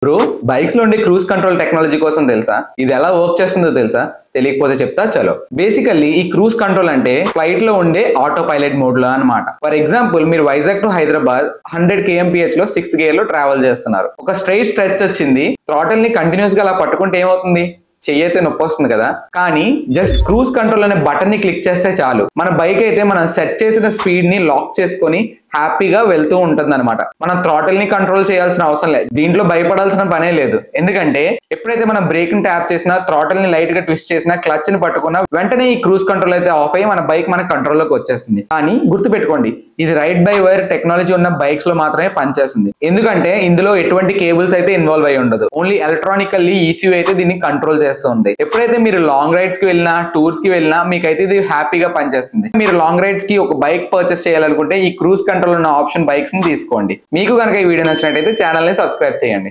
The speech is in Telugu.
బ్రో, బైక్స్ లో ఉండే క్రూజ్ కంట్రోల్ టెక్నాలజీ కోసం తెలుసా? ఇది ఎలా వర్క్ చేస్తుందో తెలుసా? తెలియకపోతే చెప్తా చలో. బేసికల్లీ ఈ క్రూజ్ కంట్రోల్ అంటే ఫ్లైట్ లో ఉండే ఆటో పైలట్ మోడ్ లో అన్నమాట. ఫర్ ఎగ్జాంపుల్, మీరు వైజాగ్ టు హైదరాబాద్ 100 kmph లో 6th గేర్ లో ట్రావెల్ చేస్తున్నారు. ఒక స్ట్రైట్ స్ట్రెచ్ వచ్చింది, థ్రాటిల్ ని కంటిన్యూస్ గా అలా పట్టుకుంటే ఏమవుతుంది? చెయ్యైతే నొప్పి వస్తుంది కదా. కానీ జస్ట్ క్రూజ్ కంట్రోల్ అనే బటన్ ని క్లిక్ చేస్తే చాలు, మన బైక్ అయితే మనం సెట్ చేసిన స్పీడ్ ని లాక్ చేసుకొని హ్యాపీగా వెళ్తూ ఉంటుంది అనమాట. మనం థ్రాటిల్ ని కంట్రోల్ చేయాల్సిన అవసరం లేదు, దీంట్లో భయపడాల్సిన పనే లేదు. ఎందుకంటే ఎప్పుడైతే మనం బ్రేక్ ని ట్యాప్ చేసినా, థ్రాటిల్ ని లైట్ గా ట్విస్ట్ చేసినా, క్లచ్ ని పట్టుకున్నా వెంటనే ఈ క్రూజ్ కంట్రోల్ అయితే ఆఫ్ అయ్యి మన బైక్ మన కంట్రోల్ లోకి వచ్చేస్తుంది. కానీ గుర్తుపెట్టుకోండి, ఇది రైడ్ బై వైర్ టెక్నాలజీ ఉన్న బైక్స్ లో మాత్రమే పనిచేస్తుంది. ఎందుకంటే ఇందులో ఎటువంటి కేబుల్స్ అయితే ఇన్వాల్వ్ అయి ఉండదు, ఓన్లీ ఎలక్ట్రానికల్లీ ECU అయితే దీన్ని కంట్రోల్ చేస్తుంది. ఎప్పుడైతే మీరు లాంగ్ రైడ్స్ కి వెళ్ళినా, టూర్స్ కి వెళ్ళినా మీకైతే ఇది హ్యాపీగా పనిచేస్తుంది. మీరు లాంగ్ రైడ్స్ కి ఒక బైక్ పర్చేస్ చేయాలనుకుంటే ఈ క్రూజ్ కంట్రోల్ ఉన్న ఆప్షన్ బైక్స్ ని తీసుకోండి. మీకు కనుక ఈ వీడియో నచ్చినట్టయితే ఛానల్ ని సబ్స్క్రైబ్ చేయండి.